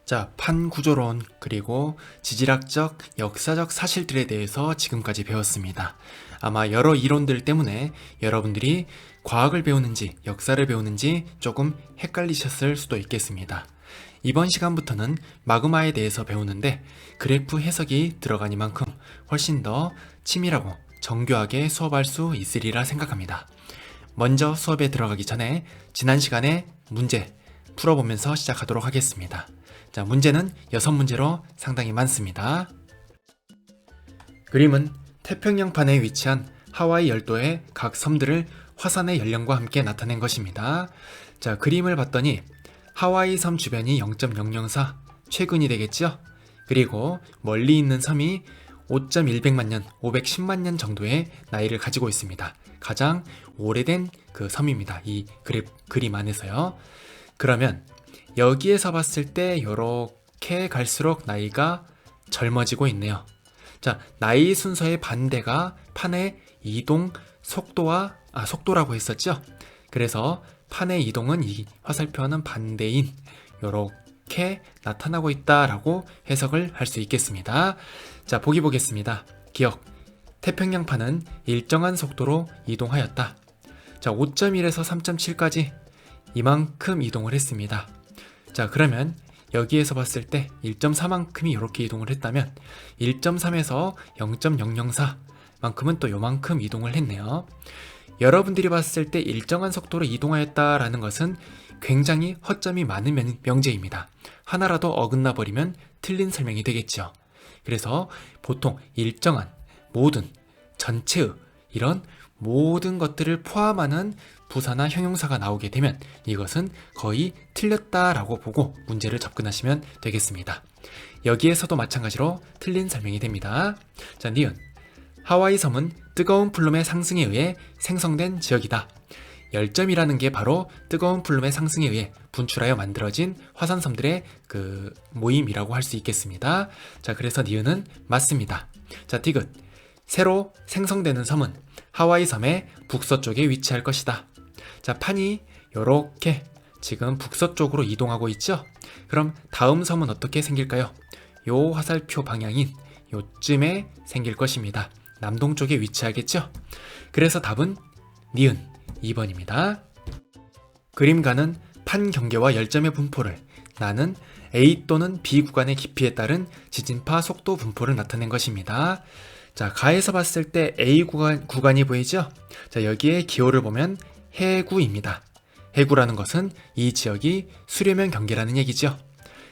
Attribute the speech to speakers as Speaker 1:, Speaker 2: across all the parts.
Speaker 1: 자, 판 구조론 그리고 지질학적, 역사적 사실들에 대해서 지금까지 배웠습니다. 아마 여러 이론들 때문에 여러분들이 과학을 배우는지 역사를 배우는지 조금 헷갈리셨을 수도 있겠습니다. 이번 시간부터는 마그마에 대해서 배우는데 그래프 해석이 들어가니만큼 훨씬 더 치밀하고 정교하게 수업할 수 있으리라 생각합니다. 먼저 수업에 들어가기 전에 지난 시간에 문제 풀어보면서 시작하도록 하겠습니다. 자, 문제는 6문제로 상당히 많습니다. 그림은 태평양판에 위치한 하와이 열도의 각 섬들을 화산의 연령과 함께 나타낸 것입니다. 자, 그림을 봤더니 하와이 섬 주변이 0.004 최근이 되겠죠? 그리고 멀리 있는 섬이 5.100만 년, 510만 년 정도의 나이를 가지고 있습니다. 가장 오래된 그 섬입니다. 이 그림 안에서요. 그러면 여기에서 봤을 때 이렇게 갈수록 나이가 젊어지고 있네요. 자, 나이 순서의 반대가 판의 이동 속도라고 했었죠? 그래서 판의 이동은 이 화살표와는 반대인 이렇게 나타나고 있다라고 해석을 할 수 있겠습니다. 자, 보기 보겠습니다. 기억. 태평양판은 일정한 속도로 이동하였다. 자, 5.1에서 3.7까지 이만큼 이동을 했습니다. 자, 그러면 여기에서 봤을 때 1.4만큼이 이렇게 이동을 했다면 1.3에서 0.004만큼은 또 요만큼 이동을 했네요. 여러분들이 봤을 때 일정한 속도로 이동하였다라는 것은 굉장히 허점이 많은 명제입니다. 하나라도 어긋나 버리면 틀린 설명이 되겠죠. 그래서 보통 일정한, 모든, 전체의 이런 모든 것들을 포함하는 부사나 형용사가 나오게 되면 이것은 거의 틀렸다라고 보고 문제를 접근하시면 되겠습니다. 여기에서도 마찬가지로 틀린 설명이 됩니다. 자, 니은. 하와이 섬은 뜨거운 플룸의 상승에 의해 생성된 지역이다. 열점이라는 게 바로 뜨거운 플룸의 상승에 의해 분출하여 만들어진 화산섬들의 그 모임이라고 할 수 있겠습니다. 자, 그래서 니은은 맞습니다. 자, 디귿. 새로 생성되는 섬은 하와이 섬의 북서쪽에 위치할 것이다. 자, 판이 요렇게 지금 북서쪽으로 이동하고 있죠? 그럼 다음 섬은 어떻게 생길까요? 요 화살표 방향인 요쯤에 생길 것입니다. 남동쪽에 위치하겠죠? 그래서 답은 니은 2번입니다. 그림가는 판 경계와 열점의 분포를 나는 A 또는 B 구간의 깊이에 따른 지진파 속도 분포를 나타낸 것입니다. 자, 가에서 봤을 때 A 구간이 보이죠? 자, 여기에 기호를 보면 해구입니다. 해구라는 것은 이 지역이 수렴형 경계라는 얘기죠.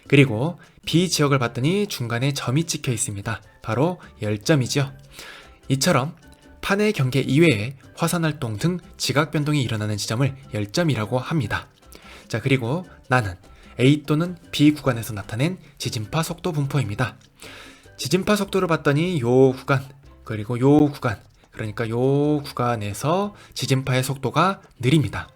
Speaker 1: 그리고 B 지역을 봤더니 중간에 점이 찍혀 있습니다. 바로 열점이죠. 이처럼 판의 경계 이외에 화산활동 등 지각 변동이 일어나는 지점을 열점이라고 합니다. 자, 그리고 나는 A 또는 B 구간에서 나타낸 지진파 속도 분포입니다. 지진파 속도를 봤더니 요 구간, 그리고 요 구간, 그러니까 요 구간에서 지진파의 속도가 느립니다.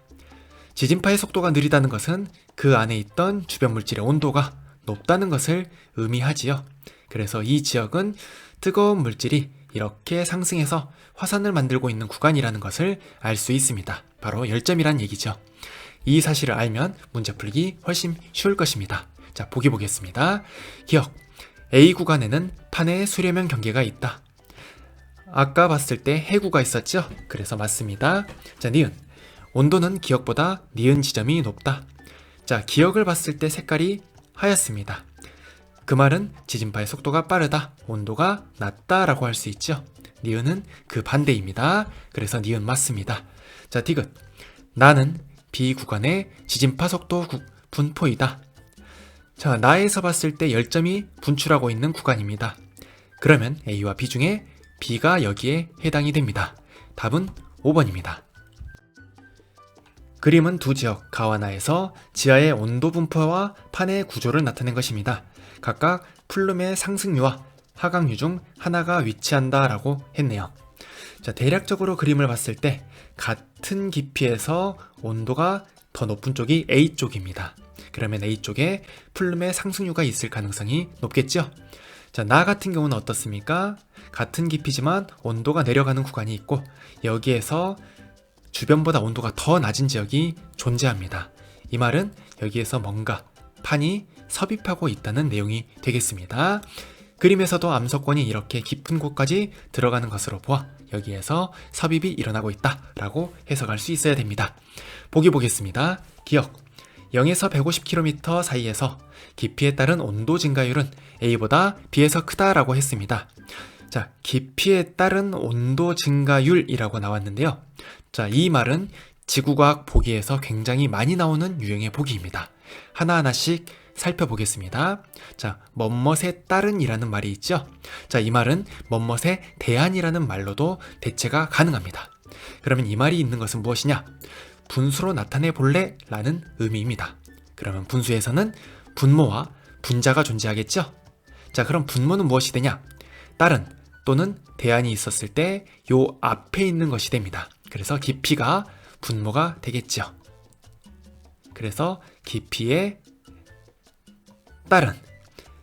Speaker 1: 지진파의 속도가 느리다는 것은 그 안에 있던 주변 물질의 온도가 높다는 것을 의미하지요. 그래서 이 지역은 뜨거운 물질이 이렇게 상승해서 화산을 만들고 있는 구간이라는 것을 알 수 있습니다. 바로 열점이란 얘기죠. 이 사실을 알면 문제 풀기 훨씬 쉬울 것입니다. 자, 보기 보겠습니다. 기억. A 구간에는 판의 수렴형 경계가 있다. 아까 봤을 때 해구가 있었죠? 그래서 맞습니다. 자, 니은. 온도는 기억보다 니은 지점이 높다. 자, 기억을 봤을 때 색깔이 하얗습니다. 그 말은 지진파의 속도가 빠르다, 온도가 낮다라고 할 수 있죠. 니은은 그 반대입니다. 그래서 니은 맞습니다. 자, 디귿. 나는 B 구간의 지진파 속도 분포이다. 자, 나에서 봤을 때 열점이 분출하고 있는 구간입니다. 그러면 A와 B 중에 B가 여기에 해당이 됩니다. 답은 5번입니다. 그림은 두 지역, 가와 나에서 지하의 온도 분포와 판의 구조를 나타낸 것입니다. 각각 플룸의 상승류와 하강류 중 하나가 위치한다 라고 했네요. 자, 대략적으로 그림을 봤을 때 같은 깊이에서 온도가 더 높은 쪽이 A쪽입니다. 그러면 A쪽에 플룸의 상승류가 있을 가능성이 높겠죠? 자, 나 같은 경우는 어떻습니까? 같은 깊이지만 온도가 내려가는 구간이 있고 여기에서 주변보다 온도가 더 낮은 지역이 존재합니다. 이 말은 여기에서 뭔가 판이 섭입하고 있다는 내용이 되겠습니다. 그림에서도 암석권이 이렇게 깊은 곳까지 들어가는 것으로 보아 여기에서 섭입이 일어나고 있다라고 해석할 수 있어야 됩니다. 보기 보겠습니다. 기억 0에서 150km 사이에서 깊이에 따른 온도 증가율은 A보다 B에서 크다라고 했습니다. 자, 깊이에 따른 온도 증가율이라고 나왔는데요. 자, 이 말은 지구과학 보기에서 굉장히 많이 나오는 유형의 보기입니다. 하나하나씩 살펴보겠습니다. 자, 멋멋에 따른이라는 말이 있죠. 자, 이 말은 멋멋에 대한이라는 말로도 대체가 가능합니다. 그러면 이 말이 있는 것은 무엇이냐? 분수로 나타내 볼래? 라는 의미입니다. 그러면 분수에서는 분모와 분자가 존재하겠죠? 자, 그럼 분모는 무엇이 되냐? 따른 또는 대안이 있었을 때 요 앞에 있는 것이 됩니다. 그래서 깊이가 분모가 되겠죠. 그래서 깊이에 따른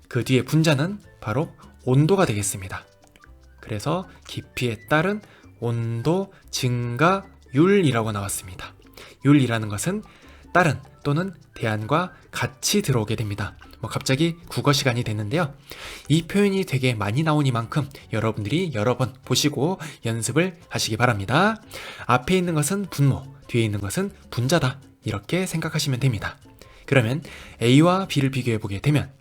Speaker 1: 그 뒤에 분자는 바로 온도가 되겠습니다. 그래서 깊이에 따른 온도 증가율이라고 나왔습니다. 율이라는 것은 따른 또는 대안과 같이 들어오게 됩니다. 갑자기 국어 시간이 됐는데요. 이 표현이 되게 많이 나오니만큼 여러분들이 여러 번 보시고 연습을 하시기 바랍니다. 앞에 있는 것은 분모, 뒤에 있는 것은 분자다. 이렇게 생각하시면 됩니다. 그러면 A와 B를 비교해 보게 되면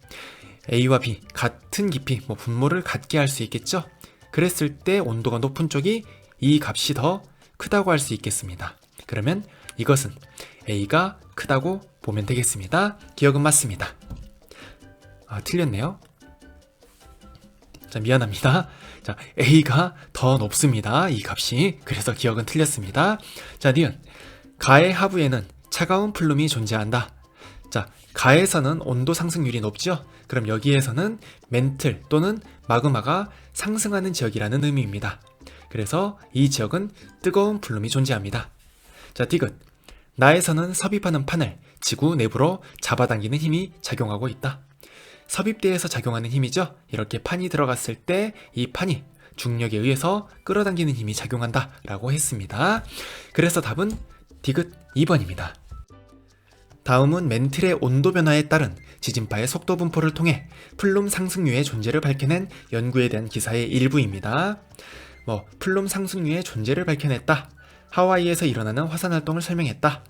Speaker 1: A와 B 같은 깊이, 분모를 같게 할 수 있겠죠? 그랬을 때 온도가 높은 쪽이 이 값이 더 크다고 할 수 있겠습니다. 그러면 이것은 A가 크다고 보면 되겠습니다. 기억은 맞습니다. 틀렸네요. 자, 미안합니다. 자, A가 더 높습니다. 이 값이. 그래서 기억은 틀렸습니다. 자, 니은. 가의 하부에는 차가운 플룸이 존재한다. 자, 가에서는 온도 상승률이 높죠? 그럼 여기에서는 멘틀 또는 마그마가 상승하는 지역이라는 의미입니다. 그래서 이 지역은 뜨거운 플룸이 존재합니다. 자, 디귿. 나에서는 섭입하는 판을 지구 내부로 잡아당기는 힘이 작용하고 있다. 섭입대에서 작용하는 힘이죠. 이렇게 판이 들어갔을 때 이 판이 중력에 의해서 끌어당기는 힘이 작용한다 라고 했습니다. 그래서 답은 디귿 2번입니다. 다음은 멘틀의 온도 변화에 따른 지진파의 속도 분포를 통해 플룸 상승류의 존재를 밝혀낸 연구에 대한 기사의 일부입니다. 플룸 상승류의 존재를 밝혀냈다. 하와이에서 일어나는 화산활동을 설명했다.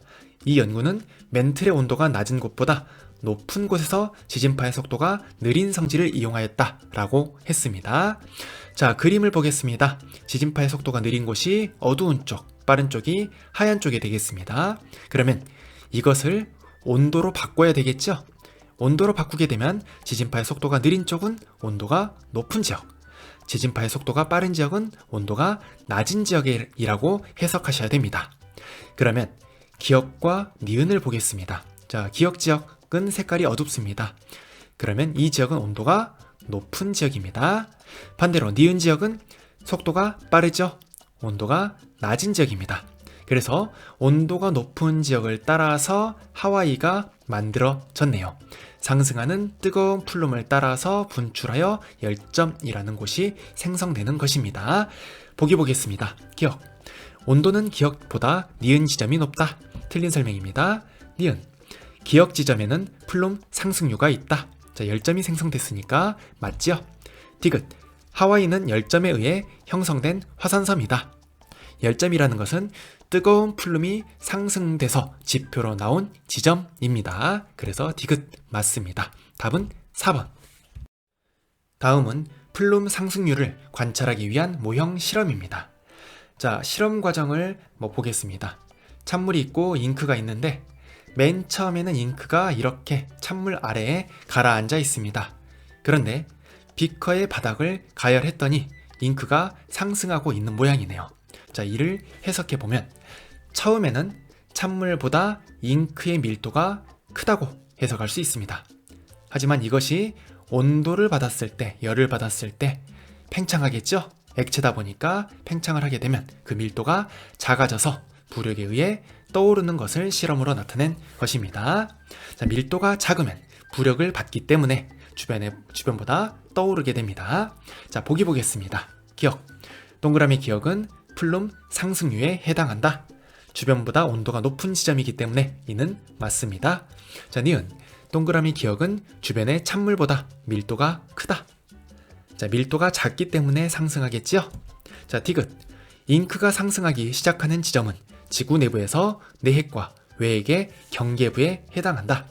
Speaker 1: 이 연구는 멘틀의 온도가 낮은 곳보다 높은 곳에서 지진파의 속도가 느린 성질을 이용하였다 라고 했습니다. 자, 그림을 보겠습니다. 지진파의 속도가 느린 곳이 어두운 쪽, 빠른 쪽이 하얀 쪽이 되겠습니다. 그러면 이것을 온도로 바꿔야 되겠죠? 온도로 바꾸게 되면 지진파의 속도가 느린 쪽은 온도가 높은 지역, 지진파의 속도가 빠른 지역은 온도가 낮은 지역이라고 해석하셔야 됩니다. 그러면 기역과 니은을 보겠습니다. 자, 기역 지역은 색깔이 어둡습니다. 그러면 이 지역은 온도가 높은 지역입니다. 반대로 니은 지역은 속도가 빠르죠? 온도가 낮은 지역입니다. 그래서 온도가 높은 지역을 따라서 하와이가 만들어졌네요. 상승하는 뜨거운 플룸을 따라서 분출하여 열점이라는 곳이 생성되는 것입니다. 보기 보겠습니다. 기억. 온도는 기역보다 니은 지점이 높다. 틀린 설명입니다. 니은. 기역 지점에는 플룸 상승류가 있다. 자, 열점이 생성됐으니까 맞죠? 디귿. 하와이는 열점에 의해 형성된 화산섬이다. 열점이라는 것은 뜨거운 플룸이 상승돼서 지표로 나온 지점입니다. 그래서 디귿 맞습니다. 답은 4번. 다음은 플룸 상승률을 관찰하기 위한 모형 실험입니다. 자, 실험 과정을 보겠습니다. 찬물이 있고 잉크가 있는데 맨 처음에는 잉크가 이렇게 찬물 아래에 가라앉아 있습니다. 그런데 비커의 바닥을 가열했더니 잉크가 상승하고 있는 모양이네요. 자, 이를 해석해 보면 처음에는 찬물보다 잉크의 밀도가 크다고 해석할 수 있습니다. 하지만 이것이 온도를 받았을 때, 열을 받았을 때 팽창하겠죠? 액체다 보니까 팽창을 하게 되면 그 밀도가 작아져서 부력에 의해 떠오르는 것을 실험으로 나타낸 것입니다. 자, 밀도가 작으면 부력을 받기 때문에 주변보다 떠오르게 됩니다. 자, 보기 보겠습니다. 기억. 동그라미 기억은 플룸 상승류에 해당한다. 주변보다 온도가 높은 지점이기 때문에 이는 맞습니다. 자, 니은. 동그라미 기억은 주변의 찬물보다 밀도가 크다. 자, 밀도가 작기 때문에 상승하겠지요. 자, 디귿. 잉크가 상승하기 시작하는 지점은 지구 내부에서 내핵과 외핵의 경계부에 해당한다.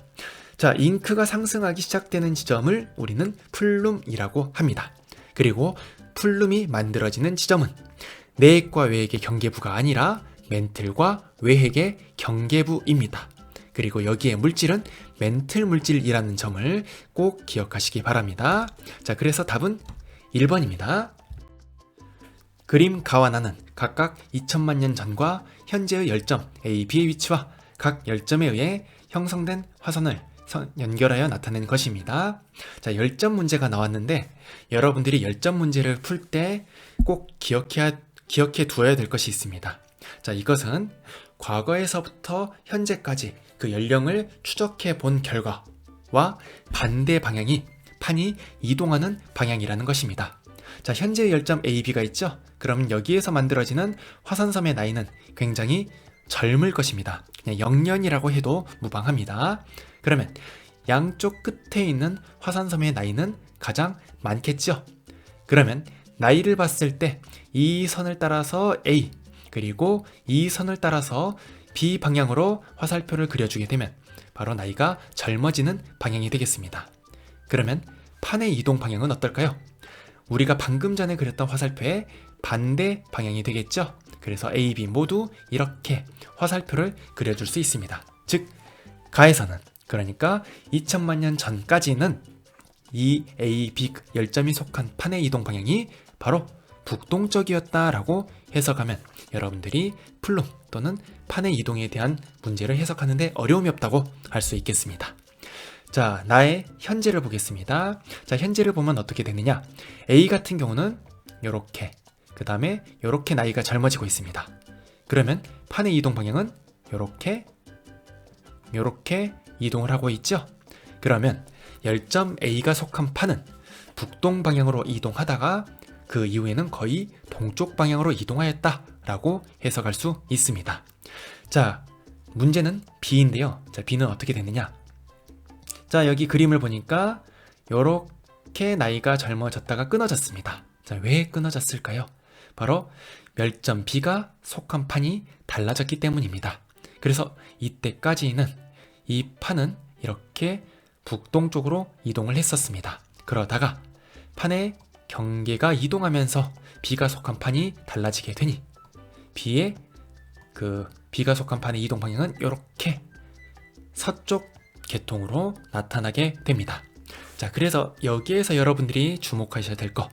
Speaker 1: 자, 잉크가 상승하기 시작되는 지점을 우리는 플룸이라고 합니다. 그리고 플룸이 만들어지는 지점은 내핵과 외핵의 경계부가 아니라 멘틀과 외핵의 경계부입니다. 그리고 여기에 물질은 멘틀 물질이라는 점을 꼭 기억하시기 바랍니다. 자, 그래서 답은 1번입니다. 그림 가와 나는 각각 2000만 년 전과 현재의 열점 A, B의 위치와 각 열점에 의해 형성된 화선을 연결하여 나타낸 것입니다. 자, 열점 문제가 나왔는데 여러분들이 열점 문제를 풀 때 꼭 기억해 두어야 될 것이 있습니다. 자, 이것은 과거에서부터 현재까지 그 연령을 추적해 본 결과와 반대 방향이 판이 이동하는 방향이라는 것입니다. 자, 현재의 열점 A, B가 있죠? 그럼 여기에서 만들어지는 화산섬의 나이는 굉장히 젊을 것입니다. 그냥 0년이라고 해도 무방합니다. 그러면 양쪽 끝에 있는 화산섬의 나이는 가장 많겠죠? 그러면 나이를 봤을 때 이 선을 따라서 A, 그리고 이 선을 따라서 B 방향으로 화살표를 그려주게 되면 바로 나이가 젊어지는 방향이 되겠습니다. 그러면 판의 이동 방향은 어떨까요? 우리가 방금 전에 그렸던 화살표의 반대 방향이 되겠죠? 그래서 A, B 모두 이렇게 화살표를 그려줄 수 있습니다. 즉, 가에서는, 그러니까 2000만 년 전까지는 이 A, B 열점이 속한 판의 이동 방향이 바로 북동적이었다라고 해석하면 여러분들이 플룸 또는 판의 이동에 대한 문제를 해석하는데 어려움이 없다고 할 수 있겠습니다. 자, 나의 현재를 보겠습니다. 자, 현재를 보면 어떻게 되느냐? A 같은 경우는 요렇게, 그 다음에 요렇게 나이가 젊어지고 있습니다. 그러면 판의 이동 방향은 요렇게 이동을 하고 있죠? 그러면 열점 A가 속한 판은 북동 방향으로 이동하다가 그 이후에는 거의 동쪽 방향으로 이동하였다라고 해석할 수 있습니다. 자, 문제는 B인데요. 자, B는 어떻게 되느냐? 자, 여기 그림을 보니까 요렇게 나이가 젊어졌다가 끊어졌습니다. 자, 왜 끊어졌을까요? 바로 멸점 B가 속한 판이 달라졌기 때문입니다. 그래서 이때까지는 이 판은 이렇게 북동쪽으로 이동을 했었습니다. 그러다가 판의 경계가 이동하면서 B가 속한 판이 달라지게 되니 B의 B가 속한 판의 이동 방향은 이렇게 서쪽 계통으로 나타나게 됩니다. 자, 그래서 여기에서 여러분들이 주목하셔야 될 거,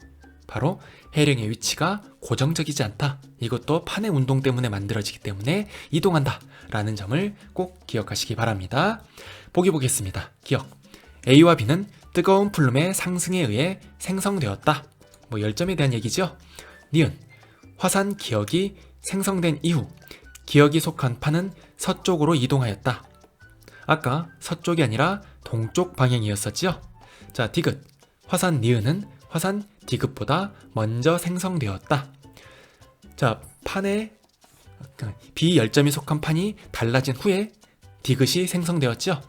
Speaker 1: 바로 해령의 위치가 고정적이지 않다. 이것도 판의 운동 때문에 만들어지기 때문에 이동한다 라는 점을 꼭 기억하시기 바랍니다. 보기 보겠습니다. 기억. A와 B는 뜨거운 플룸의 상승에 의해 생성되었다. 열점에 대한 얘기죠. 니은. 화산 기억이 생성된 이후 기억이 속한 판은 서쪽으로 이동하였다. 아까 서쪽이 아니라 동쪽 방향이었었죠. 자, 디귿. 화산 니은은 화산 디귿보다 먼저 생성되었다. 자, 판에 B 열점이 속한 판이 달라진 후에 디귿이 생성되었죠.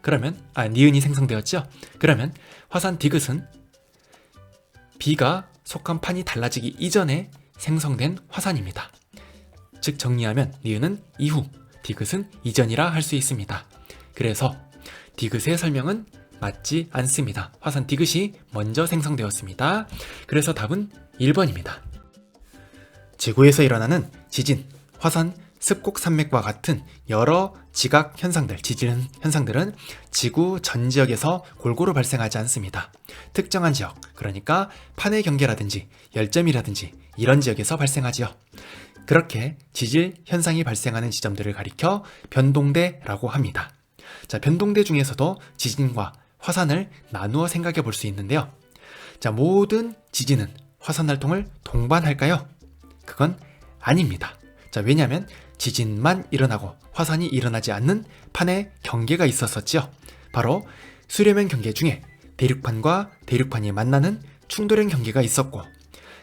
Speaker 1: 그러면 니은이 생성되었죠. 그러면 화산 디귿은 B가 속한 판이 달라지기 이전에 생성된 화산입니다. 즉 정리하면 니은은 이후, 디귿은 이전이라 할 수 있습니다. 그래서 디귿의 설명은 맞지 않습니다. 화산 디귿이 먼저 생성되었습니다. 그래서 답은 1번입니다. 지구에서 일어나는 지진, 화산, 습곡 산맥과 같은 여러 지각 현상들, 지진 현상들은 지구 전 지역에서 골고루 발생하지 않습니다. 특정한 지역, 그러니까 판의 경계라든지 열점이라든지 이런 지역에서 발생하지요. 그렇게 지질 현상이 발생하는 지점들을 가리켜 변동대라고 합니다. 자, 변동대 중에서도 지진과 화산을 나누어 생각해 볼 수 있는데요. 자, 모든 지진은 화산 활동을 동반할까요? 그건 아닙니다. 자, 왜냐하면 지진만 일어나고 화산이 일어나지 않는 판의 경계가 있었었죠. 바로 수렴형 경계 중에 대륙판과 대륙판이 만나는 충돌형 경계가 있었고,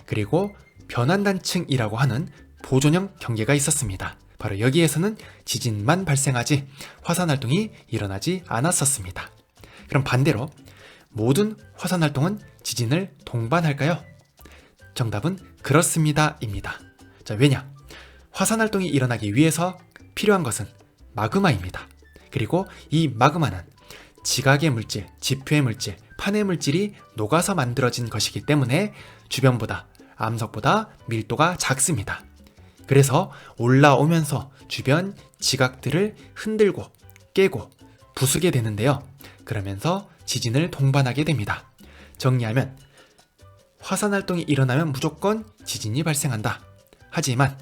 Speaker 1: 그리고 변환단층이라고 하는 보존형 경계가 있었습니다. 바로 여기에서는 지진만 발생하지 화산 활동이 일어나지 않았었습니다. 그럼 반대로 모든 화산 활동은 지진을 동반할까요? 정답은 그렇습니다 입니다. 자, 왜냐? 화산 활동이 일어나기 위해서 필요한 것은 마그마입니다. 그리고 이 마그마는 지각의 물질, 지표의 물질, 판의 물질이 녹아서 만들어진 것이기 때문에 주변보다, 암석보다 밀도가 작습니다. 그래서 올라오면서 주변 지각들을 흔들고 깨고 부수게 되는데요. 그러면서 지진을 동반하게 됩니다. 정리하면 화산 활동이 일어나면 무조건 지진이 발생한다. 하지만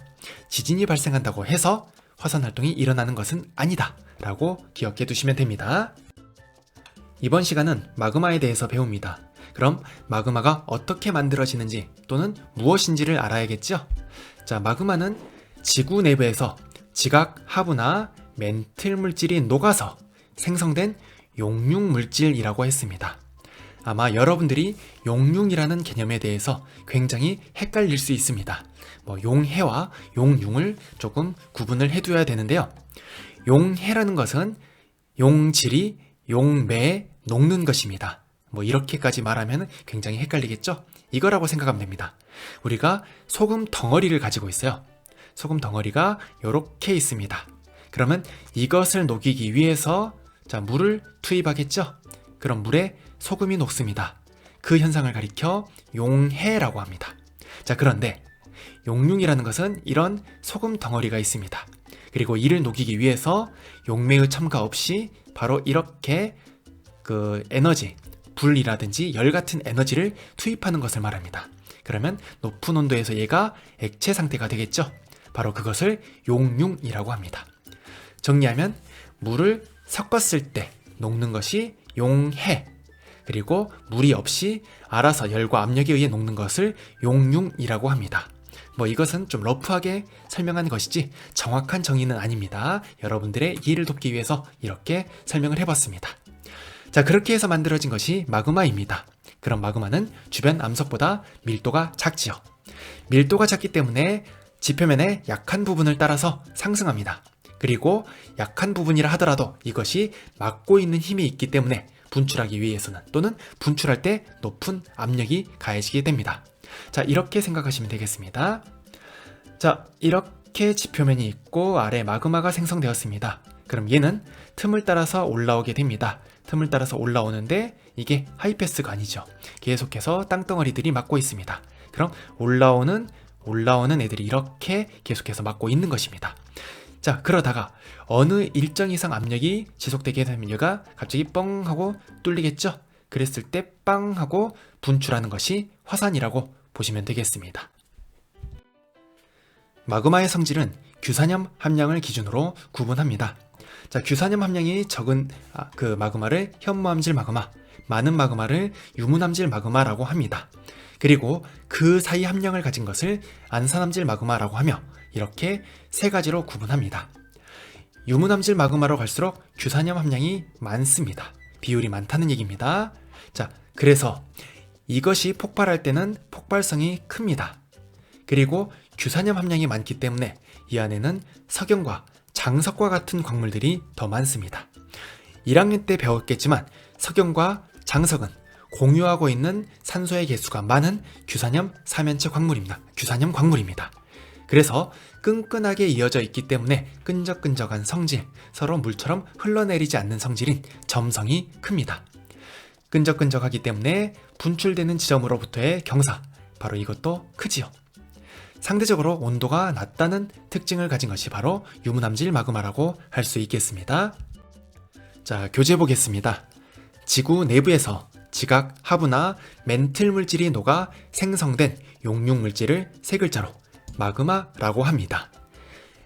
Speaker 1: 지진이 발생한다고 해서 화산 활동이 일어나는 것은 아니다 라고 기억해 두시면 됩니다. 이번 시간은 마그마에 대해서 배웁니다. 그럼 마그마가 어떻게 만들어지는지 또는 무엇인지를 알아야겠죠? 자, 마그마는 지구 내부에서 지각 하부나 멘틀 물질이 녹아서 생성된 용융 물질이라고 했습니다. 아마 여러분들이 용융이라는 개념에 대해서 굉장히 헷갈릴 수 있습니다. 용해와 용융을 조금 구분을 해둬야 되는데요. 용해라는 것은 용질이 용매에 녹는 것입니다. 이렇게까지 말하면 굉장히 헷갈리겠죠? 이거라고 생각하면 됩니다. 우리가 소금 덩어리를 가지고 있어요. 소금 덩어리가 이렇게 있습니다. 그러면 이것을 녹이기 위해서 물을 투입하겠죠? 그럼 물에 소금이 녹습니다. 그 현상을 가리켜 용해라고 합니다. 자, 그런데 용융이라는 것은 이런 소금 덩어리가 있습니다. 그리고 이를 녹이기 위해서 용매의 첨가 없이 바로 이렇게 에너지, 불이라든지 열 같은 에너지를 투입하는 것을 말합니다. 그러면 높은 온도에서 얘가 액체 상태가 되겠죠? 바로 그것을 용융이라고 합니다. 정리하면 물을 섞었을 때 녹는 것이 용해, 그리고 물이 없이 알아서 열과 압력에 의해 녹는 것을 용융이라고 합니다. 이것은 좀 러프하게 설명한 것이지 정확한 정의는 아닙니다. 여러분들의 이해를 돕기 위해서 이렇게 설명을 해봤습니다. 자, 그렇게 해서 만들어진 것이 마그마입니다. 그럼 마그마는 주변 암석보다 밀도가 작지요. 밀도가 작기 때문에 지표면의 약한 부분을 따라서 상승합니다. 그리고 약한 부분이라 하더라도 이것이 막고 있는 힘이 있기 때문에 분출하기 위해서는 또는 분출할 때 높은 압력이 가해지게 됩니다. 자, 이렇게 생각하시면 되겠습니다. 자, 이렇게 지표면이 있고 아래 마그마가 생성되었습니다. 그럼 얘는 틈을 따라서 올라오게 됩니다. 틈을 따라서 올라오는데 이게 하이패스가 아니죠. 계속해서 땅덩어리들이 막고 있습니다. 그럼 올라오는 애들이 이렇게 계속해서 막고 있는 것입니다. 자, 그러다가 어느 일정 이상 압력이 지속되게 되면 얘가 갑자기 뻥 하고 뚫리겠죠? 그랬을 때 빵 하고 분출하는 것이 화산이라고 보시면 되겠습니다. 마그마의 성질은 규산염 함량을 기준으로 구분합니다. 자, 규산염 함량이 적은 마그마를 현무암질 마그마, 많은 마그마를 유문암질 마그마라고 합니다. 그리고 그 사이 함량을 가진 것을 안산암질 마그마라고 하며 이렇게 세 가지로 구분합니다. 유문암질 마그마로 갈수록 규산염 함량이 많습니다. 비율이 많다는 얘기입니다. 자, 그래서 이것이 폭발할 때는 폭발성이 큽니다. 그리고 규산염 함량이 많기 때문에 이 안에는 석영과 장석과 같은 광물들이 더 많습니다. 1학년 때 배웠겠지만 석영과 장석은 공유하고 있는 산소의 개수가 많은 규산염 사면체 광물입니다. 규산염 광물입니다. 그래서 끈끈하게 이어져 있기 때문에 끈적끈적한 성질, 서로 물처럼 흘러내리지 않는 성질인 점성이 큽니다. 끈적끈적하기 때문에 분출되는 지점으로부터의 경사, 바로 이것도 크지요. 상대적으로 온도가 낮다는 특징을 가진 것이 바로 유문암질 마그마라고 할 수 있겠습니다. 자, 교재 보겠습니다. 지구 내부에서 지각 하부나 멘틀 물질이 녹아 생성된 용융 물질을 세 글자로 마그마라고 합니다.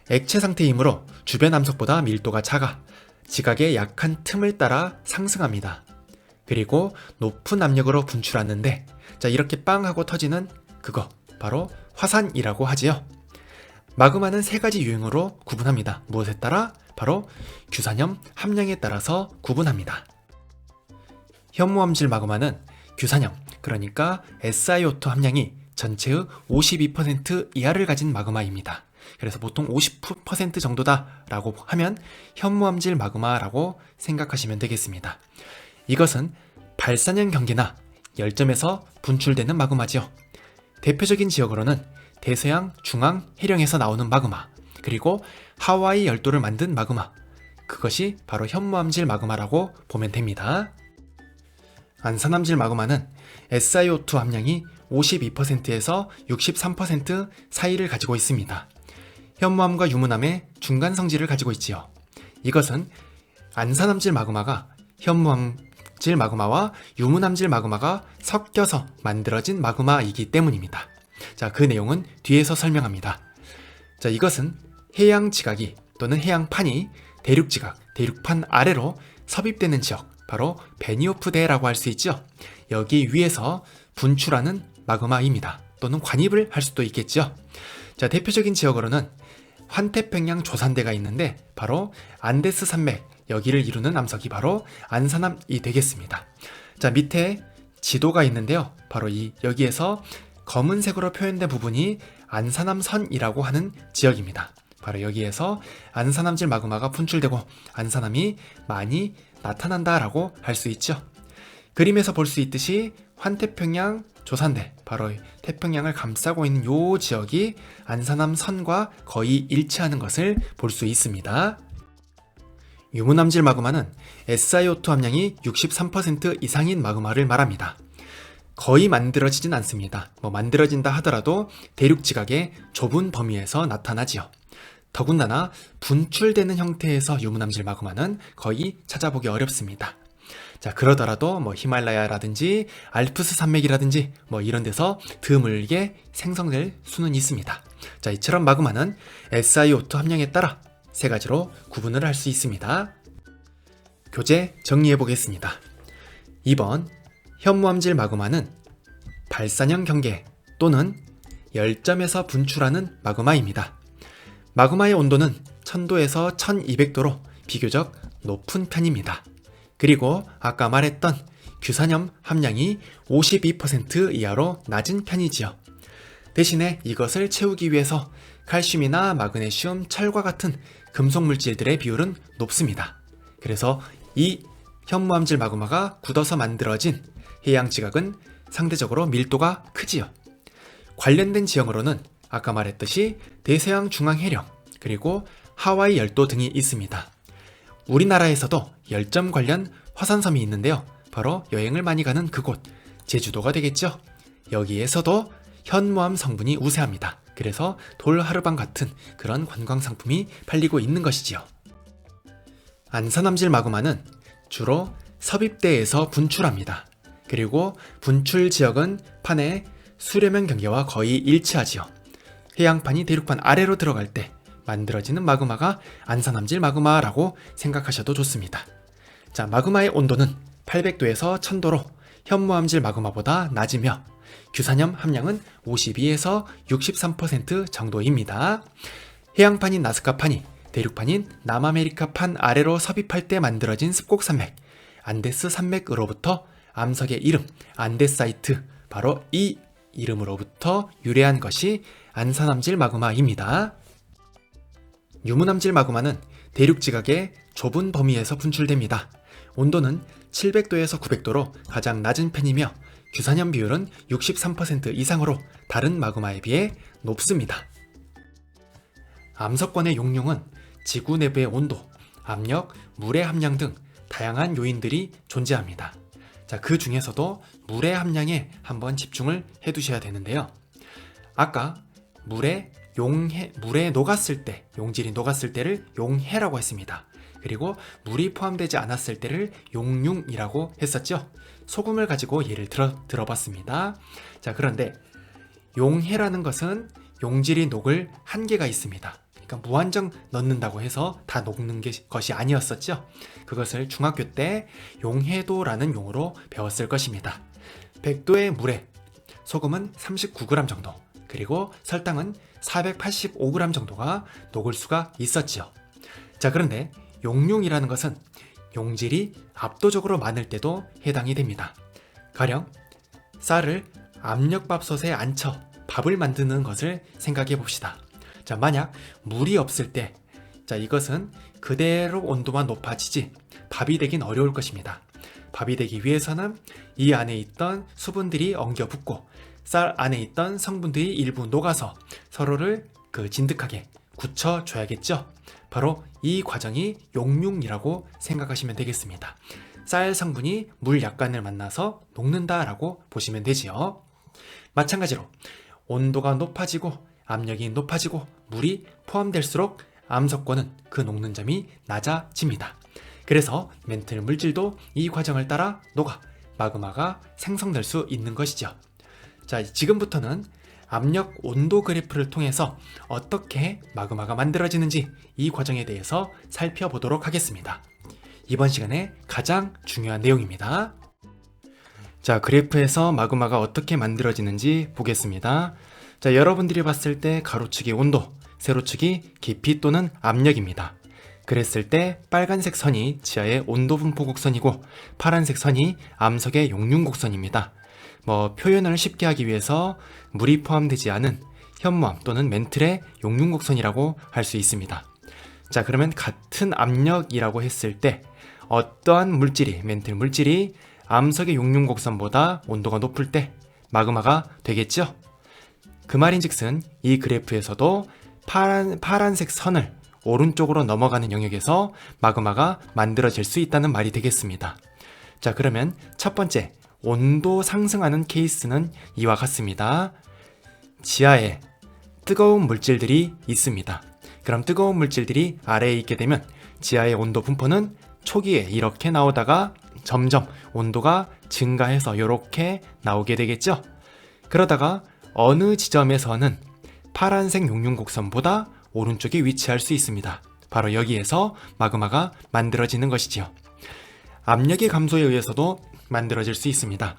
Speaker 1: 액체 상태이므로 주변 암석보다 밀도가 작아 지각의 약한 틈을 따라 상승합니다. 그리고 높은 압력으로 분출하는데, 자, 이렇게 빵 하고 터지는 그거 바로 화산이라고 하지요. 마그마는 세 가지 유형으로 구분합니다. 무엇에 따라? 바로 규산염 함량에 따라서 구분합니다. 현무암질 마그마는 규산염, 그러니까 SiO2 함량이 전체의 52% 이하를 가진 마그마입니다. 그래서 보통 50% 정도다 라고 하면 현무암질 마그마라고 생각하시면 되겠습니다. 이것은 발산형 경계나 열점에서 분출되는 마그마지요. 대표적인 지역으로는 대서양 중앙 해령에서 나오는 마그마, 그리고 하와이 열도를 만든 마그마, 그것이 바로 현무암질 마그마라고 보면 됩니다. 안산암질 마그마는 SiO2 함량이 52%에서 63% 사이를 가지고 있습니다. 현무암과 유문암의 중간 성질을 가지고 있지요. 이것은 안산암질 마그마가 현무암질 마그마와 유문암질 마그마가 섞여서 만들어진 마그마이기 때문입니다. 자, 그 내용은 뒤에서 설명합니다. 자, 이것은 해양 지각이 또는 해양판이 대륙 지각, 대륙판 아래로 섭입되는 지역, 바로 베니오프대라고 할 수 있죠. 여기 위에서 분출하는 마그마입니다. 또는 관입을 할 수도 있겠죠. 자, 대표적인 지역으로는 환태평양 조산대가 있는데 바로 안데스 산맥, 여기를 이루는 암석이 바로 안산암이 되겠습니다. 자, 밑에 지도가 있는데요. 바로 여기에서 검은색으로 표현된 부분이 안산암선이라고 하는 지역입니다. 바로 여기에서 안산암질 마그마가 분출되고 안산암이 많이 나타난다라고 할 수 있죠. 그림에서 볼 수 있듯이 환태평양 조산대, 바로 태평양을 감싸고 있는 이 지역이 안산암선과 거의 일치하는 것을 볼 수 있습니다. 유문암질 마그마는 SiO2 함량이 63% 이상인 마그마를 말합니다. 거의 만들어지진 않습니다. 만들어진다 하더라도 대륙 지각의 좁은 범위에서 나타나지요. 더군다나 분출되는 형태에서 유문암질 마그마는 거의 찾아보기 어렵습니다. 자, 그러더라도 히말라야라든지 알프스 산맥이라든지 이런 데서 드물게 생성될 수는 있습니다. 자, 이처럼 마그마는 SiO2 함량에 따라 세 가지로 구분을 할 수 있습니다. 교재 정리해 보겠습니다. 2번, 현무암질 마그마는 발산형 경계 또는 열점에서 분출하는 마그마입니다. 마그마의 온도는 1000도에서 1200도로 비교적 높은 편입니다. 그리고 아까 말했던 규산염 함량이 52% 이하로 낮은 편이지요. 대신에 이것을 채우기 위해서 칼슘이나 마그네슘, 철과 같은 금속 물질들의 비율은 높습니다. 그래서 이 현무암질 마그마가 굳어서 만들어진 해양 지각은 상대적으로 밀도가 크지요. 관련된 지형으로는 아까 말했듯이 대서양 중앙 해령, 그리고 하와이 열도 등이 있습니다. 우리나라에서도 열점 관련 화산섬이 있는데요. 바로 여행을 많이 가는 그곳, 제주도가 되겠죠. 여기에서도 현무암 성분이 우세합니다. 그래서 돌하르방 같은 그런 관광 상품이 팔리고 있는 것이지요. 안산암질 마그마는 주로 섭입대에서 분출합니다. 그리고 분출 지역은 판의 수렴형 경계와 거의 일치하지요. 해양판이 대륙판 아래로 들어갈 때 만들어지는 마그마가 안산암질 마그마라고 생각하셔도 좋습니다. 자, 마그마의 온도는 800도에서 1000도로 현무암질 마그마보다 낮으며 규산염 함량은 52에서 63% 정도입니다. 해양판인 나스카판이 대륙판인 남아메리카판 아래로 섭입할 때 만들어진 습곡산맥, 안데스 산맥으로부터 암석의 이름, 안데사이트, 바로 이 이름으로부터 유래한 것이 안산암질 마그마입니다. 유문암질 마그마는 대륙 지각의 좁은 범위에서 분출됩니다. 온도는 700도에서 900도로 가장 낮은 편이며 규산염 비율은 63% 이상으로 다른 마그마에 비해 높습니다. 암석권의 용융은 지구 내부의 온도, 압력, 물의 함량 등 다양한 요인들이 존재합니다. 자, 그 중에서도 물의 함량에 한번 집중을 해 두셔야 되는데요. 아까 물에 녹았을 때, 용질이 녹았을 때를 용해라고 했습니다. 그리고 물이 포함되지 않았을 때를 용융이라고 했었죠. 소금을 가지고 예를 들어봤습니다. 자, 그런데 용해라는 것은 용질이 녹을 한계가 있습니다. 그러니까 무한정 넣는다고 해서 다 녹는 것이 아니었었죠. 그것을 중학교 때 용해도라는 용어로 배웠을 것입니다. 100도의 물에 소금은 39g 정도, 그리고 설탕은 485g 정도가 녹을 수가 있었죠. 자, 그런데 용융이라는 것은 용질이 압도적으로 많을 때도 해당이 됩니다. 가령 쌀을 압력밥솥에 앉혀 밥을 만드는 것을 생각해 봅시다. 자, 만약 물이 없을 때, 자, 이것은 그대로 온도만 높아지지 밥이 되긴 어려울 것입니다. 밥이 되기 위해서는 이 안에 있던 수분들이 엉겨 붙고 쌀 안에 있던 성분들이 일부 녹아서 서로를 진득하게 굳혀줘야겠죠. 바로 이 과정이 용융이라고 생각하시면 되겠습니다. 쌀 성분이 물 약간을 만나서 녹는다라고 보시면 되지요. 마찬가지로 온도가 높아지고 압력이 높아지고 물이 포함될수록 암석권은 그 녹는 점이 낮아집니다. 그래서 멘틀 물질도 이 과정을 따라 녹아 마그마가 생성될 수 있는 것이죠. 자, 지금부터는 압력 온도 그래프를 통해서 어떻게 마그마가 만들어지는지 이 과정에 대해서 살펴보도록 하겠습니다. 이번 시간에 가장 중요한 내용입니다. 자, 그래프에서 마그마가 어떻게 만들어지는지 보겠습니다. 자, 여러분들이 봤을 때 가로축이 온도, 세로축이 깊이 또는 압력입니다. 그랬을 때 빨간색 선이 지하의 온도 분포 곡선이고 파란색 선이 암석의 용융 곡선입니다. 표현을 쉽게 하기 위해서 물이 포함되지 않은 현무암 또는 멘틀의 용융 곡선이라고 할 수 있습니다. 자, 그러면 같은 압력이라고 했을 때 어떠한 물질이, 멘틀 물질이 암석의 용융 곡선보다 온도가 높을 때 마그마가 되겠죠? 그 말인즉슨 이 그래프에서도 파란색 선을 오른쪽으로 넘어가는 영역에서 마그마가 만들어질 수 있다는 말이 되겠습니다. 자, 그러면 첫 번째 온도 상승하는 케이스는 이와 같습니다. 지하에 뜨거운 물질들이 있습니다. 그럼 뜨거운 물질들이 아래에 있게 되면 지하의 온도 분포는 초기에 이렇게 나오다가 점점 온도가 증가해서 이렇게 나오게 되겠죠? 그러다가 어느 지점에서는 파란색 용융 곡선보다 오른쪽에 위치할 수 있습니다. 바로 여기에서 마그마가 만들어지는 것이지요. 압력의 감소에 의해서도 만들어질 수 있습니다.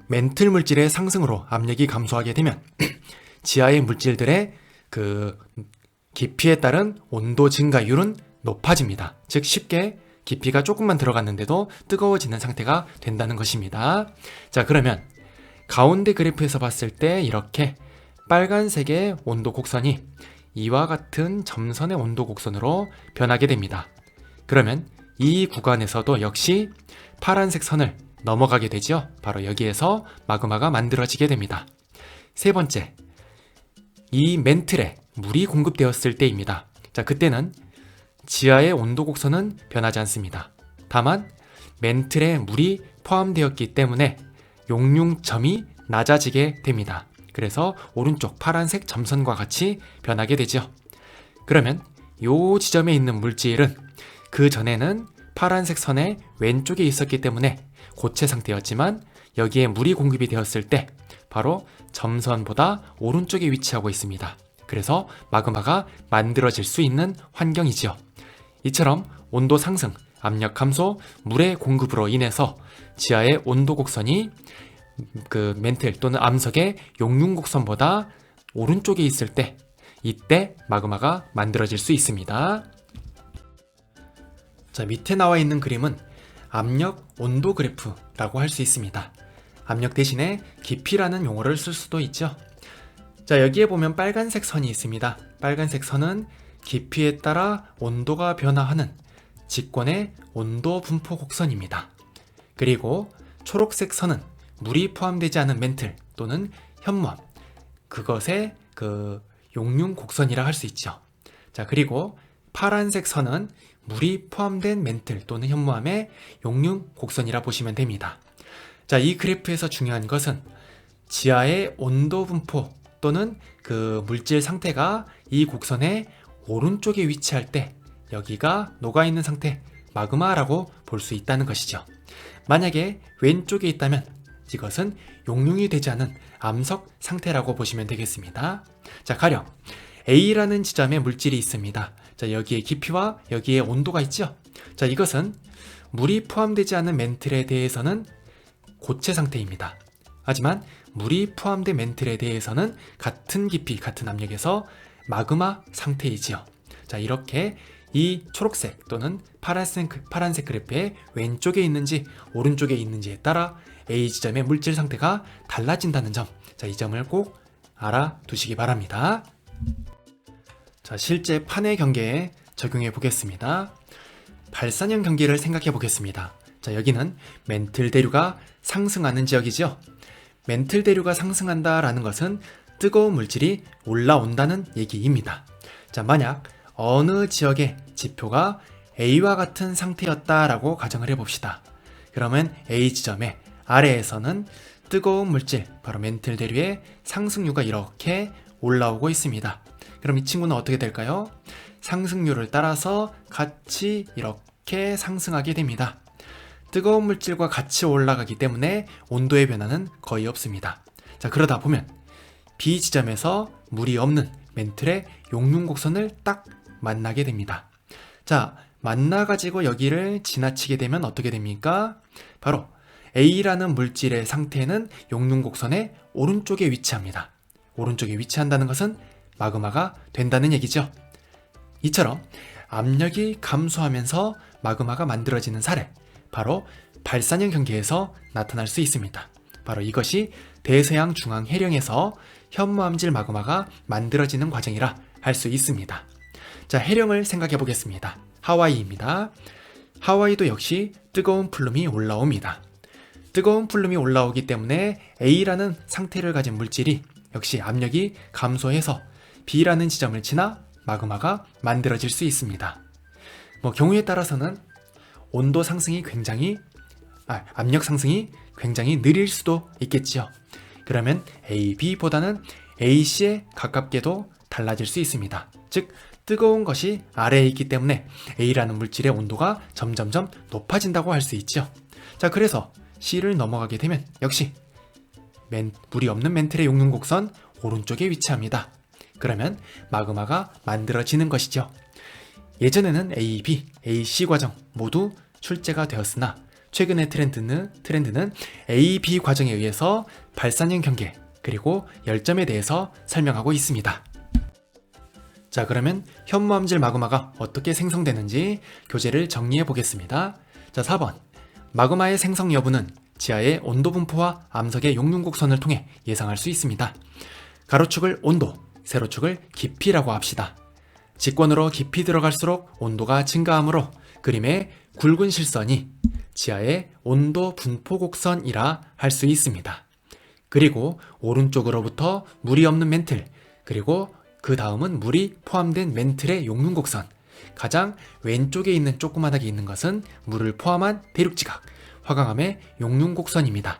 Speaker 1: 멘틀 물질의 상승으로 압력이 감소하게 되면 지하의 물질들의 깊이에 따른 온도 증가율은 높아집니다. 즉 쉽게 깊이가 조금만 들어갔는데도 뜨거워지는 상태가 된다는 것입니다. 자, 그러면 가운데 그래프에서 봤을 때 이렇게 빨간색의 온도 곡선이 이와 같은 점선의 온도 곡선으로 변하게 됩니다. 그러면 이 구간에서도 역시 파란색 선을 넘어가게 되죠. 바로 여기에서 마그마가 만들어지게 됩니다. 세 번째, 이 멘틀에 물이 공급되었을 때입니다. 자, 그때는 지하의 온도 곡선은 변하지 않습니다. 다만 멘틀에 물이 포함되었기 때문에 용융점이 낮아지게 됩니다. 그래서 오른쪽 파란색 점선과 같이 변하게 되죠. 그러면 이 지점에 있는 물질은 그 전에는 파란색 선의 왼쪽에 있었기 때문에 고체 상태였지만 여기에 물이 공급이 되었을 때 바로 점선보다 오른쪽에 위치하고 있습니다. 그래서 마그마가 만들어질 수 있는 환경이지요. 이처럼 온도 상승, 압력 감소, 물의 공급으로 인해서 지하의 온도 곡선이 멘틀 또는 암석의 용융 곡선보다 오른쪽에 있을 때 이때 마그마가 만들어질 수 있습니다. 자, 밑에 나와 있는 그림은 압력 온도 그래프라고 할 수 있습니다. 압력 대신에 깊이라는 용어를 쓸 수도 있죠. 자, 여기에 보면 빨간색 선이 있습니다. 빨간색 선은 깊이에 따라 온도가 변화하는 직권의 온도 분포 곡선입니다. 그리고 초록색 선은 물이 포함되지 않은 멘틀 또는 현무암, 그것의 용융 곡선이라 할 수 있죠. 자, 그리고 파란색 선은 물이 포함된 멘틀 또는 현무암의 용융 곡선이라 보시면 됩니다. 자, 이 그래프에서 중요한 것은 지하의 온도 분포 또는 물질 상태가 이 곡선의 오른쪽에 위치할 때 여기가 녹아있는 상태, 마그마라고 볼 수 있다는 것이죠. 만약에 왼쪽에 있다면 이것은 용융이 되지 않은 암석 상태라고 보시면 되겠습니다. 자, 가령 A라는 지점에 물질이 있습니다. 자, 여기에 깊이와 여기에 온도가 있죠. 자, 이것은 물이 포함되지 않은 멘틀에 대해서는 고체 상태입니다. 하지만 물이 포함된 멘틀에 대해서는 같은 깊이, 같은 압력에서 마그마 상태이지요. 자, 이렇게 이 초록색 또는 파란색 그래프의 왼쪽에 있는지 오른쪽에 있는지에 따라 A 지점의 물질 상태가 달라진다는 점, 자, 이 점을 꼭 알아두시기 바랍니다. 자, 실제 판의 경계에 적용해 보겠습니다. 발산형 경계를 생각해 보겠습니다. 자, 여기는 멘틀 대류가 상승하는 지역이죠. 멘틀 대류가 상승한다라는 것은 뜨거운 물질이 올라온다는 얘기입니다. 자, 만약 어느 지역의 지표가 A와 같은 상태였다라고 가정을 해봅시다. 그러면 A 지점의 아래에서는 뜨거운 물질, 바로 멘틀 대류의 상승류가 이렇게 올라오고 있습니다. 그럼 이 친구는 어떻게 될까요? 상승률을 따라서 같이 이렇게 상승하게 됩니다. 뜨거운 물질과 같이 올라가기 때문에 온도의 변화는 거의 없습니다. 자, 그러다 보면 B 지점에서 물이 없는 멘틀의 용융곡선을 딱 만나게 됩니다. 자, 만나가지고 여기를 지나치게 되면 어떻게 됩니까? 바로 A라는 물질의 상태는 용융곡선의 오른쪽에 위치합니다. 오른쪽에 위치한다는 것은 마그마가 된다는 얘기죠. 이처럼 압력이 감소하면서 마그마가 만들어지는 사례, 바로 발산형 경계에서 나타날 수 있습니다. 바로 이것이 대서양 중앙 해령에서 현무암질 마그마가 만들어지는 과정이라 할 수 있습니다. 자, 해령을 생각해 보겠습니다. 하와이입니다. 하와이도 역시 뜨거운 플룸이 올라옵니다. 뜨거운 플룸이 올라오기 때문에 A라는 상태를 가진 물질이 역시 압력이 감소해서 B라는 지점을 지나 마그마가 만들어질 수 있습니다. 경우에 따라서는 온도 상승이 압력 상승이 굉장히 느릴 수도 있겠지요. 그러면 A, B보다는 A, C에 가깝게도 달라질 수 있습니다. 즉, 뜨거운 것이 아래에 있기 때문에 A라는 물질의 온도가 점점점 높아진다고 할 수 있죠. 자, 그래서 C를 넘어가게 되면 역시 물이 없는 멘틀의 용융곡선 오른쪽에 위치합니다. 그러면 마그마가 만들어지는 것이죠. 예전에는 A, B, A, C 과정 모두 출제가 되었으나 최근의 트렌드는 A, B 과정에 의해서 발산형 경계 그리고 열점에 대해서 설명하고 있습니다. 자, 그러면 현무암질 마그마가 어떻게 생성되는지 교재를 정리해 보겠습니다. 자, 4번. 마그마의 생성 여부는 지하의 온도 분포와 암석의 용융곡선을 통해 예상할 수 있습니다. 가로축을 온도, 세로축을 깊이라고 합시다. 직권으로 깊이 들어갈수록 온도가 증가하므로 그림의 굵은 실선이 지하의 온도 분포 곡선이라 할 수 있습니다. 그리고 오른쪽으로부터 물이 없는 멘틀, 그리고 그 다음은 물이 포함된 멘틀의 용융곡선, 가장 왼쪽에 있는 조그만하게 있는 것은 물을 포함한 대륙지각, 화강암의 용융곡선입니다.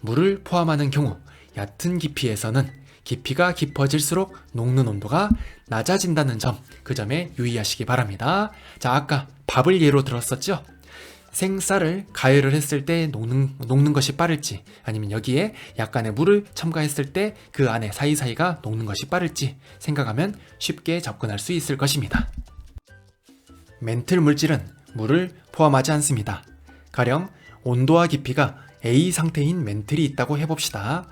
Speaker 1: 물을 포함하는 경우 얕은 깊이에서는 깊이가 깊어질수록 녹는 온도가 낮아진다는 점, 그 점에 유의하시기 바랍니다. 자, 아까 밥을 예로 들었었죠? 생쌀을 가열을 했을 때 녹는 것이 빠를지, 아니면 여기에 약간의 물을 첨가했을 때 그 안에 사이사이가 녹는 것이 빠를지 생각하면 쉽게 접근할 수 있을 것입니다. 멘틀 물질은 물을 포함하지 않습니다. 가령 온도와 깊이가 A 상태인 멘틀이 있다고 해봅시다.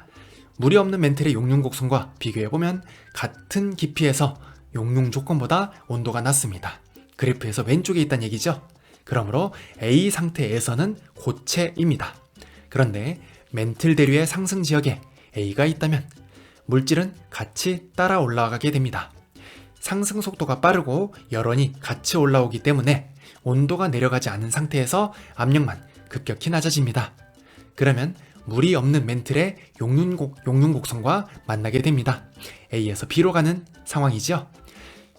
Speaker 1: 물이 없는 멘틀의 용융곡선과 비교해보면 같은 깊이에서 용융 조건보다 온도가 낮습니다. 그래프에서 왼쪽에 있다는 얘기죠. 그러므로 A 상태에서는 고체입니다. 그런데 멘틀 대류의 상승 지역에 A가 있다면 물질은 같이 따라 올라가게 됩니다. 상승 속도가 빠르고 여론이 같이 올라오기 때문에 온도가 내려가지 않은 상태에서 압력만 급격히 낮아집니다. 그러면 물이 없는 멘틀의 용융곡선과 만나게 됩니다. A에서 B로 가는 상황이죠.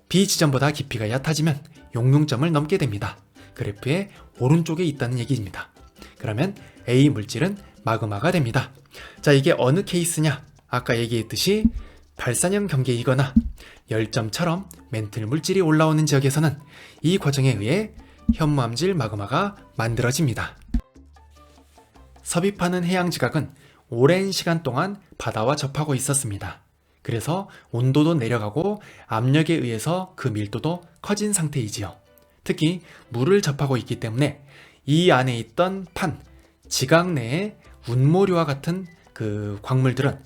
Speaker 1: B 지점보다 깊이가 얕아지면 용융점을 넘게 됩니다. 그래프의 오른쪽에 있다는 얘기입니다. 그러면 A 물질은 마그마가 됩니다. 자, 이게 어느 케이스냐? 아까 얘기했듯이 발산형 경계이거나 열점처럼 멘틀 물질이 올라오는 지역에서는 이 과정에 의해 현무암질 마그마가 만들어집니다. 섭입하는 해양지각은 오랜 시간 동안 바다와 접하고 있었습니다. 그래서 온도도 내려가고 압력에 의해서 그 밀도도 커진 상태이지요. 특히 물을 접하고 있기 때문에 이 안에 있던 지각 내에 운모류와 같은 그 광물들은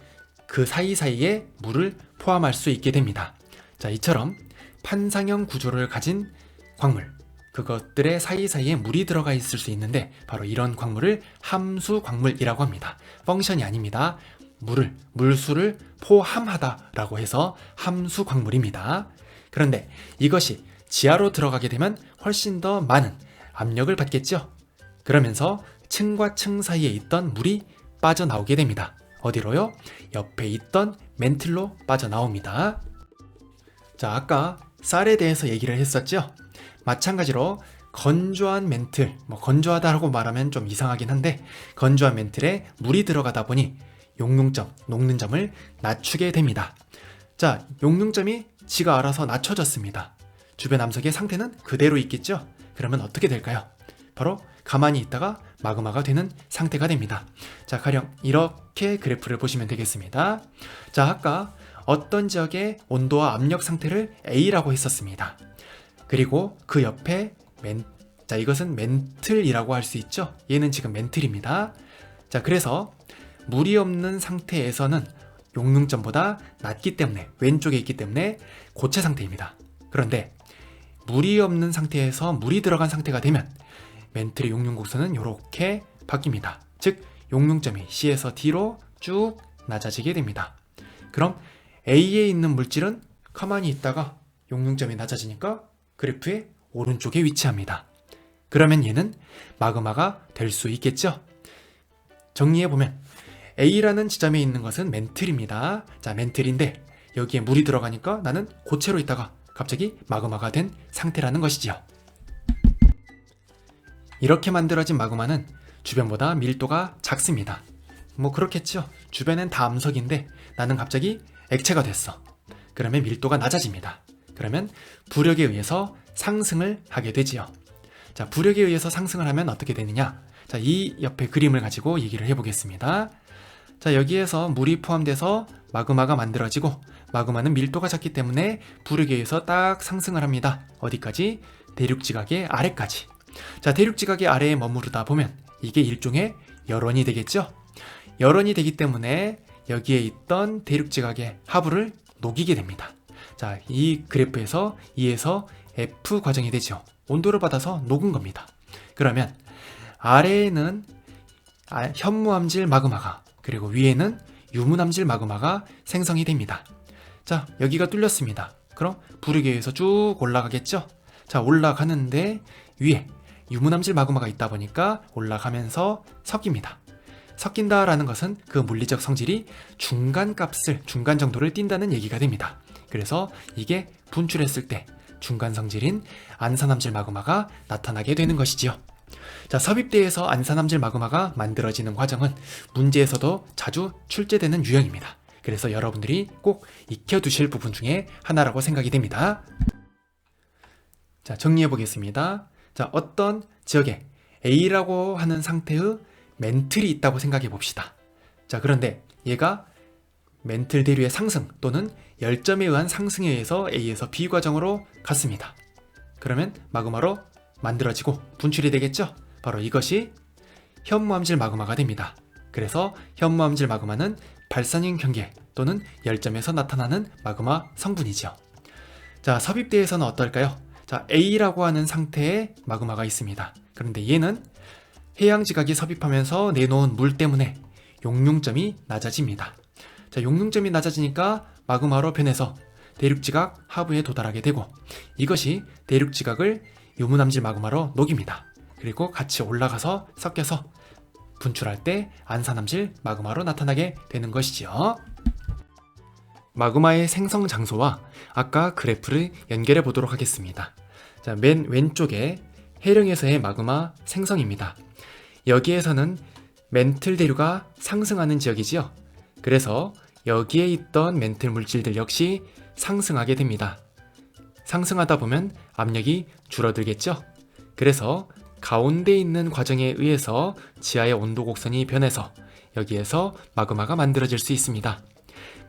Speaker 1: 그 사이사이에 물을 포함할 수 있게 됩니다. 자, 이처럼 판상형 구조를 가진 광물, 그것들의 사이사이에 물이 들어가 있을 수 있는데 바로 이런 광물을 함수 광물이라고 합니다. 펑션이 아닙니다. 물수를 포함하다라고 해서 함수 광물입니다. 그런데 이것이 지하로 들어가게 되면 훨씬 더 많은 압력을 받겠죠. 그러면서 층과 층 사이에 있던 물이 빠져나오게 됩니다. 어디로요? 옆에 있던 멘틀로 빠져나옵니다. 자, 아까 쌀에 대해서 얘기를 했었죠? 마찬가지로 건조한 멘틀, 건조하다라고 말하면 좀 이상하긴 한데 건조한 멘틀에 물이 들어가다 보니 용융점, 녹는 점을 낮추게 됩니다. 자, 용융점이 지가 알아서 낮춰졌습니다. 주변 암석의 상태는 그대로 있겠죠? 그러면 어떻게 될까요? 바로 가만히 있다가 마그마가 되는 상태가 됩니다. 자, 가령 이렇게 그래프를 보시면 되겠습니다. 자, 아까 어떤 지역의 온도와 압력 상태를 A라고 했었습니다. 그리고 그 옆에 자, 이것은 멘틀이라고 할 수 있죠? 얘는 지금 멘틀입니다. 자, 그래서 물이 없는 상태에서는 용융점보다 낮기 때문에, 왼쪽에 있기 때문에 고체 상태입니다. 그런데 물이 없는 상태에서 물이 들어간 상태가 되면 멘틀의 용융 곡선은 이렇게 바뀝니다. 즉 용융점이 C에서 D로 쭉 낮아지게 됩니다. 그럼 A에 있는 물질은 가만히 있다가 용융점이 낮아지니까 그래프의 오른쪽에 위치합니다. 그러면 얘는 마그마가 될 수 있겠죠? 정리해보면 A라는 지점에 있는 것은 멘틀입니다. 자, 멘틀인데 여기에 물이 들어가니까 나는 고체로 있다가 갑자기 마그마가 된 상태라는 것이지요. 이렇게 만들어진 마그마는 주변보다 밀도가 작습니다. 그렇겠죠. 주변엔 다 암석인데 나는 갑자기 액체가 됐어. 그러면 밀도가 낮아집니다. 그러면 부력에 의해서 상승을 하게 되지요. 자, 부력에 의해서 상승을 하면 어떻게 되느냐? 자, 이 옆에 그림을 가지고 얘기를 해보겠습니다. 자, 여기에서 물이 포함돼서 마그마가 만들어지고 마그마는 밀도가 작기 때문에 부력에 의해서 딱 상승을 합니다. 어디까지? 대륙지각의 아래까지. 자, 대륙지각의 아래에 머무르다 보면 이게 일종의 열원이 되겠죠? 열원이 되기 때문에 여기에 있던 대륙지각의 하부를 녹이게 됩니다. 자, 이 그래프에서 E에서 F 과정이 되죠. 온도를 받아서 녹은 겁니다. 그러면 아래에는 현무암질 마그마가, 그리고 위에는 유문암질 마그마가 생성이 됩니다. 자, 여기가 뚫렸습니다. 그럼 부력에 의해서 쭉 올라가겠죠? 자, 올라가는데 위에 유문암질 마그마가 있다 보니까 올라가면서 섞입니다. 섞인다라는 것은 그 물리적 성질이 중간 정도를 띈다는 얘기가 됩니다. 그래서 이게 분출했을 때 중간 성질인 안산암질 마그마가 나타나게 되는 것이지요. 자, 섭입대에서 안산암질 마그마가 만들어지는 과정은 문제에서도 자주 출제되는 유형입니다. 그래서 여러분들이 꼭 익혀두실 부분 중에 하나라고 생각이 됩니다. 자, 정리해 보겠습니다. 자, 어떤 지역에 A라고 하는 상태의 멘틀이 있다고 생각해 봅시다. 자, 그런데 얘가 멘틀 대류의 상승 또는 열점에 의한 상승에 의해서 A에서 B 과정으로 갔습니다. 그러면 마그마로 만들어지고 분출이 되겠죠? 바로 이것이 현무암질 마그마가 됩니다. 그래서 현무암질 마그마는 발산형 경계 또는 열점에서 나타나는 마그마 성분이죠. 자, 섭입대에서는 어떨까요? 자, A라고 하는 상태의 마그마가 있습니다. 그런데 얘는 해양지각이 섭입하면서 내놓은 물 때문에 용융점이 낮아집니다. 자, 용융점이 낮아지니까 마그마로 변해서 대륙지각 하부에 도달하게 되고 이것이 대륙지각을 유문암질 마그마로 녹입니다. 그리고 같이 올라가서 섞여서 분출할 때 안산암질 마그마로 나타나게 되는 것이지요. 마그마의 생성 장소와 아까 그래프를 연결해 보도록 하겠습니다. 자, 맨 왼쪽에 해령에서의 마그마 생성입니다. 여기에서는 멘틀 대류가 상승하는 지역이지요. 그래서 여기에 있던 멘틀 물질들 역시 상승하게 됩니다. 상승하다 보면 압력이 줄어들겠죠. 그래서 가운데 있는 과정에 의해서 지하의 온도 곡선이 변해서 여기에서 마그마가 만들어질 수 있습니다.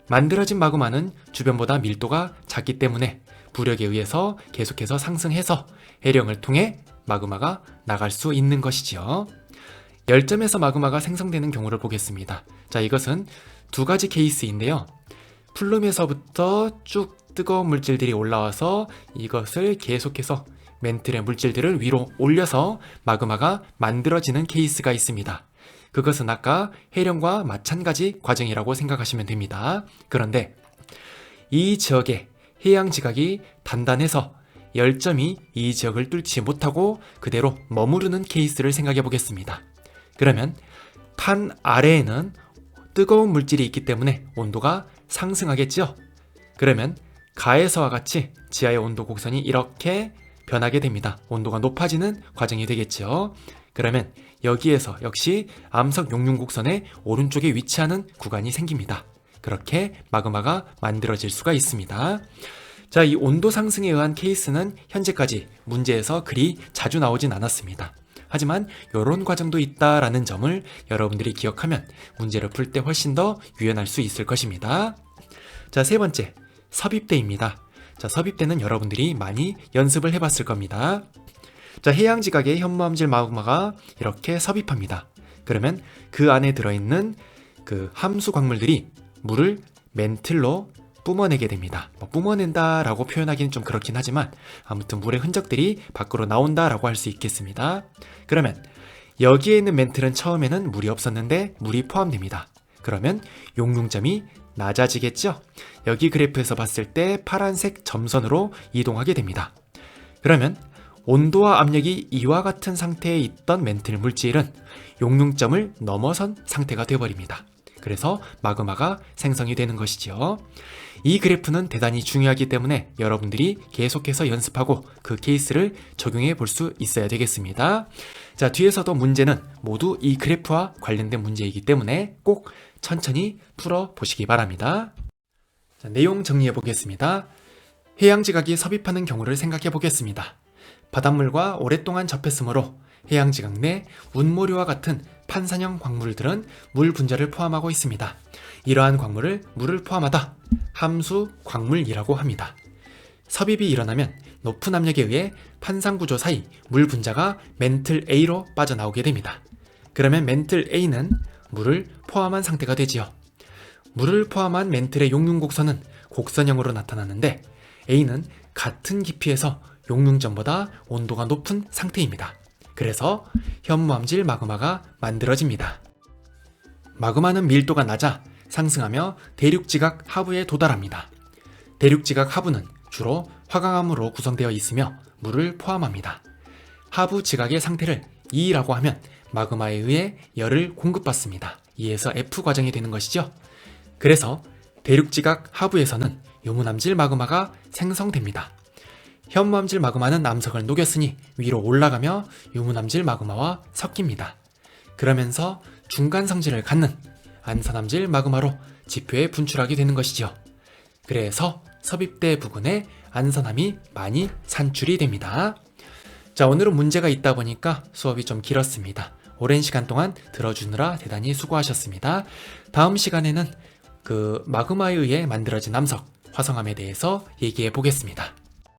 Speaker 1: 만들어진 마그마는 주변보다 밀도가 작기 때문에 부력에 의해서 계속해서 상승해서 해령을 통해 마그마가 나갈 수 있는 것이지요. 열점에서 마그마가 생성되는 경우를 보겠습니다. 자, 이것은 두 가지 케이스인데요. 플룸에서부터 쭉 뜨거운 물질들이 올라와서 이것을 계속해서 멘틀의 물질들을 위로 올려서 마그마가 만들어지는 케이스가 있습니다. 그것은 아까 해령과 마찬가지 과정이라고 생각하시면 됩니다. 그런데 이 지역의 해양 지각이 단단해서 열점이 이 지역을 뚫지 못하고 그대로 머무르는 케이스를 생각해 보겠습니다. 그러면 판 아래에는 뜨거운 물질이 있기 때문에 온도가 상승하겠죠? 그러면 가에서와 같이 지하의 온도 곡선이 이렇게 변하게 됩니다. 온도가 높아지는 과정이 되겠죠. 그러면 여기에서 역시 암석 용융 곡선의 오른쪽에 위치하는 구간이 생깁니다. 그렇게 마그마가 만들어질 수가 있습니다. 자, 이 온도 상승에 의한 케이스는 현재까지 문제에서 그리 자주 나오진 않았습니다. 하지만 이런 과정도 있다라는 점을 여러분들이 기억하면 문제를 풀 때 훨씬 더 유연할 수 있을 것입니다. 자, 세 번째, 섭입대입니다. 자, 섭입대는 여러분들이 많이 연습을 해봤을 겁니다. 자, 해양지각의 현무암질 마그마가 이렇게 섭입합니다. 그러면 그 안에 들어있는 그 함수 광물들이 물을 멘틀로 뿜어내게 됩니다. 뿜어낸다라고 표현하기는 좀 그렇긴 하지만 아무튼 물의 흔적들이 밖으로 나온다라고 할 수 있겠습니다. 그러면 여기에 있는 멘틀은 처음에는 물이 없었는데 물이 포함됩니다. 그러면 용융점이 낮아지겠죠? 여기 그래프에서 봤을 때 파란색 점선으로 이동하게 됩니다. 그러면 온도와 압력이 이와 같은 상태에 있던 멘틀 물질은 용융점을 넘어선 상태가 되어버립니다. 그래서 마그마가 생성이 되는 것이죠. 이 그래프는 대단히 중요하기 때문에 여러분들이 계속해서 연습하고 그 케이스를 적용해 볼 수 있어야 되겠습니다. 자, 뒤에서도 문제는 모두 이 그래프와 관련된 문제이기 때문에 꼭 천천히 풀어 보시기 바랍니다. 자, 내용 정리해 보겠습니다. 해양지각이 섭입하는 경우를 생각해 보겠습니다. 바닷물과 오랫동안 접했으므로 해양지각 내 운모류와 같은 판산형 광물들은 물 분자를 포함하고 있습니다. 이러한 광물을 물을 포함하다 함수 광물이라고 합니다. 섭입이 일어나면 높은 압력에 의해 판상구조 사이 물 분자가 멘틀 A로 빠져나오게 됩니다. 그러면 멘틀 A는 물을 포함한 상태가 되지요. 물을 포함한 멘틀의 용융 곡선은 곡선형으로 나타나는데 A는 같은 깊이에서 용융점보다 온도가 높은 상태입니다. 그래서 현무암질 마그마가 만들어집니다. 마그마는 밀도가 낮아 상승하며 대륙지각 하부에 도달합니다. 대륙지각 하부는 주로 화강암으로 구성되어 있으며 물을 포함합니다. 하부 지각의 상태를 E라고 하면 마그마에 의해 열을 공급받습니다. E에서 F 과정이 되는 것이죠. 그래서 대륙지각 하부에서는 유문암질 마그마가 생성됩니다. 현무암질 마그마는 암석을 녹였으니 위로 올라가며 유문암질 마그마와 섞입니다. 그러면서 중간 성질을 갖는 안산암질 마그마로 지표에 분출하게 되는 것이죠. 그래서 섭입대 부근에 안산암이 많이 산출이 됩니다. 자, 오늘은 문제가 있다 보니까 수업이 좀 길었습니다. 오랜 시간 동안 들어주느라 대단히 수고하셨습니다. 다음 시간에는 그 마그마에 의해 만들어진 암석, 화성암에 대해서 얘기해 보겠습니다.